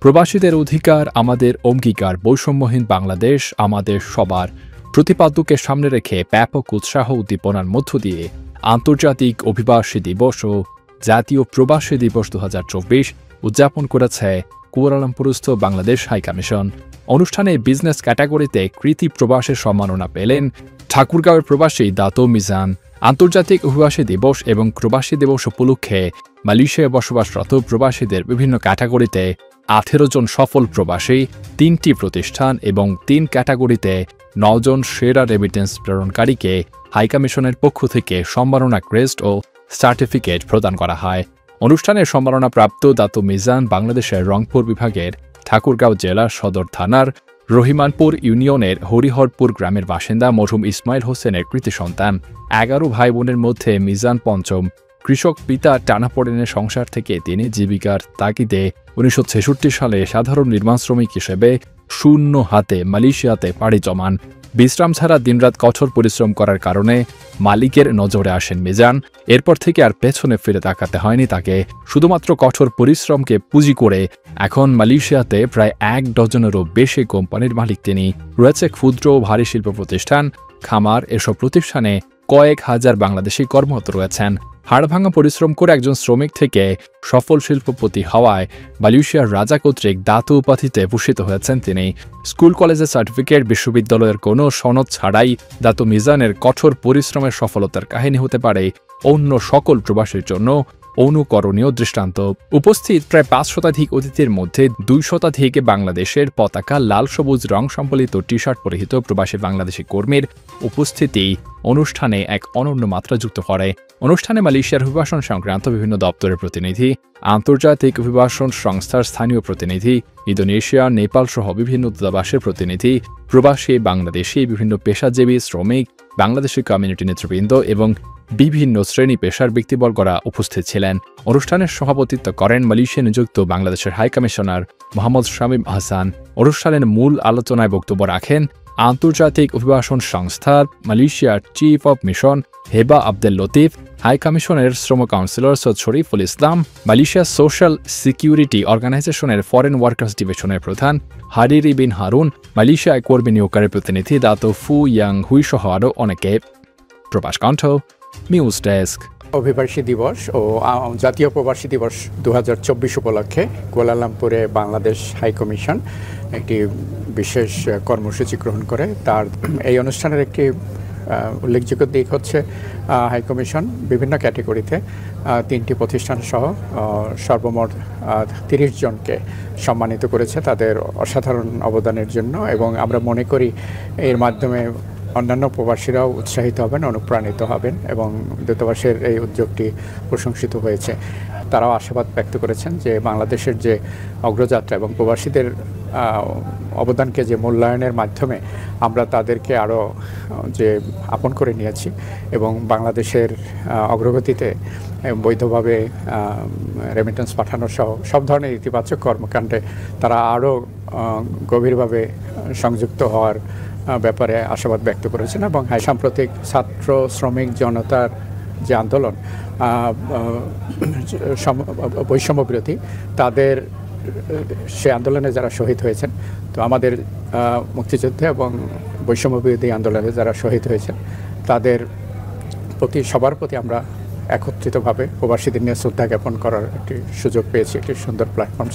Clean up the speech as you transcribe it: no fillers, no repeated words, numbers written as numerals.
প্রবাসীদের অধিকার আমাদের অঙ্গীকার, বৈষম্যহীন বাংলাদেশ আমাদের সবার প্রতিপাদ্যকে সামনে রেখে ব্যাপক উৎসাহ উদ্দীপনার মধ্য দিয়ে আন্তর্জাতিক অভিবাসী দিবস ও জাতীয় প্রবাসী দিবস 2024 উদযাপন করেছে কুয়ালালামপুরস্থ বাংলাদেশ হাইকমিশন। অনুষ্ঠানে বিজনেস ক্যাটাগরিতে কৃতি প্রবাসের সম্মাননা পেলেন ঠাকুরগাঁওয়ের প্রবাসী দাতো মিজান। আন্তর্জাতিক অভিবাসী দিবস এবং প্রবাসী দিবস উপলক্ষে মালয়েশিয়ায় বসবাসরত প্রবাসীদের বিভিন্ন ক্যাটাগরিতে 18 জন সফল প্রবাসী, 3টি প্রতিষ্ঠান এবং 3 ক্যাটাগরিতে 9 জন সেরা রেমিটেন্স প্রেরণকারীকে হাইকমিশনের পক্ষ থেকে সম্মাননা ক্রেস্ট ও সার্টিফিকেট প্রদান করা হয়। অনুষ্ঠানে সম্মাননাপ্রাপ্ত দাতো মিজান বাংলাদেশের রংপুর বিভাগের ঠাকুরগাঁও জেলার সদর থানার রহিমানপুর ইউনিয়নের হরিহরপুর গ্রামের বাসিন্দা মরহুম ইসমাইল হোসেনের কৃতি সন্তান। 11 ভাই বোনের মধ্যে মিজান পঞ্চম। কৃষক পিতা টানাপোড়েনের সংসার থেকে তিনি জীবিকার তাগিদে 1966 সালে সাধারণ নির্মাণ শ্রমিক হিসেবে শূন্য হাতে মালয়েশিয়াতে পাড়ি জমান। বিশ্রাম ছাড়া দিনরাত কঠোর পরিশ্রম করার কারণে মালিকের নজরে আসেন মিজান। এরপর থেকে আর পেছনে ফিরে তাকাতে হয়নি তাকে। শুধুমাত্র কঠোর পরিশ্রমকে পুঁজি করে এখন মালয়েশিয়াতে প্রায় 1 ডজনেরও বেশি কোম্পানির মালিক তিনি। রয়েছে ক্ষুদ্র ও ভারী শিল্প প্রতিষ্ঠান, খামার। এসব প্রতিষ্ঠানে কয়েক হাজার বাংলাদেশি কর্মরত রয়েছেন। হাড়ভাঙা পরিশ্রম করে একজন শ্রমিক থেকে সফল শিল্পপতি হওয়ায় মালয়েশিয়ার রাজা কর্তৃক দাতো উপাধিতে ভূষিত হয়েছেন তিনি। স্কুল কলেজের সার্টিফিকেট, বিশ্ববিদ্যালয়ের কোনো সনদ ছাড়াই দাতো মিজানের কঠোর পরিশ্রমের সফলতার কাহিনী হতে পারে অন্য সকল প্রবাসীর জন্য অনুকরণীয় দৃষ্টান্ত। উপস্থিত প্রায় 5 শতাধিক অতিথির মধ্যে 2 শতাধিক বাংলাদেশের পতাকা লাল সবুজ রং সম্বলিত টি-শার্ট পরিহিত প্রবাসী বাংলাদেশি কর্মীর উপস্থিতি অনুষ্ঠানে এক অনন্য মাত্রা যুক্ত করে। অনুষ্ঠানে মালয়েশিয়ার অভিবাসন সংক্রান্ত বিভিন্ন দপ্তরের প্রতিনিধি, আন্তর্জাতিক অভিবাসন সংস্থার স্থানীয় প্রতিনিধি, ইন্দোনেশিয়া, নেপাল সহ বিভিন্ন দূতাবাসের প্রতিনিধি, প্রবাসী বাংলাদেশি, বিভিন্ন পেশাজীবী, শ্রমিক, বাংলাদেশি কমিউনিটি নেতৃবৃন্দ এবং বিভিন্ন শ্রেণী পেশার ব্যক্তিবর্গরা উপস্থিত ছিলেন। অনুষ্ঠানের সভাপতিত্ব করেন মালয়েশিয়া নিযুক্ত বাংলাদেশের হাইকমিশনার মোহাম্মদ শামীম আহসান। অনুষ্ঠানের মূল আলোচনায় বক্তব্য রাখেন আন্তর্জাতিক অভিবাসন সংস্থার মালয়েশিয়ার chief of mission Heba Abdul Latif, হাইকমিশনের শ্রম counsellor Syed Shariful Islam, Malaysia social security অর্গানাইজেশনের ফরেন ওয়ার্কার্স ডিভিশনের প্রধান হারিরি বিন হারুন, মালয়েশিয়ায় কর্মী নিয়োগকারী প্রতিনিধি দাতো ফু ইয়াং হুই সহ আরও অনেকে। প্রবাস কণ্ঠ, নিউজ ডেস্ক। অভিবাসী দিবস ও জাতীয় প্রবাসী দিবস 2024 উপলক্ষে কুয়ালালামপুরে বাংলাদেশ হাইকমিশন একটি বিশেষ কর্মসূচি গ্রহণ করে। তার এই অনুষ্ঠানের একটি উল্লেখযোগ্য দিক হচ্ছে হাইকমিশন বিভিন্ন ক্যাটেগরিতে 3টি প্রতিষ্ঠান সহ সর্বমোট 30 জনকে সম্মানিত করেছে তাদের অসাধারণ অবদানের জন্য, এবং আমরা মনে করি এর মাধ্যমে অন্যান্য প্রবাসীরাও উৎসাহিত হবেন, অনুপ্রাণিত হবেন এবং দূতাবাসের এই উদ্যোগটি প্রশংসিত হয়েছে। তারাও আশাবাদ ব্যক্ত করেছেন যে বাংলাদেশের যে অগ্রযাত্রা এবং প্রবাসীদের অবদানকে যে মূল্যায়নের মাধ্যমে আমরা তাদেরকে আরও যে আপন করে নিয়েছি এবং বাংলাদেশের অগ্রগতিতে বৈধভাবে রেমিটেন্স পাঠানো সহ সব ধরনের ইতিবাচক কর্মকাণ্ডে তারা আরও গভীরভাবে সংযুক্ত হওয়ার ব্যাপারে আশাবাদ ব্যক্ত করেছেন। এবং সাম্প্রতিক ছাত্র শ্রমিক জনতার যে আন্দোলন বৈষম্য বিরোধী, তাদের সে আন্দোলনে যারা শহীদ হয়েছেন, তো আমাদের মুক্তিযুদ্ধে এবং বৈষম্য বিরোধী আন্দোলনে যারা শহীদ হয়েছেন তাদের প্রতি সবার প্রতি আমরা একত্রিতভাবে প্রবাসীদের নিয়ে শ্রদ্ধা জ্ঞাপন করার একটি সুযোগ পেয়েছি, একটি সুন্দর প্ল্যাটফর্ম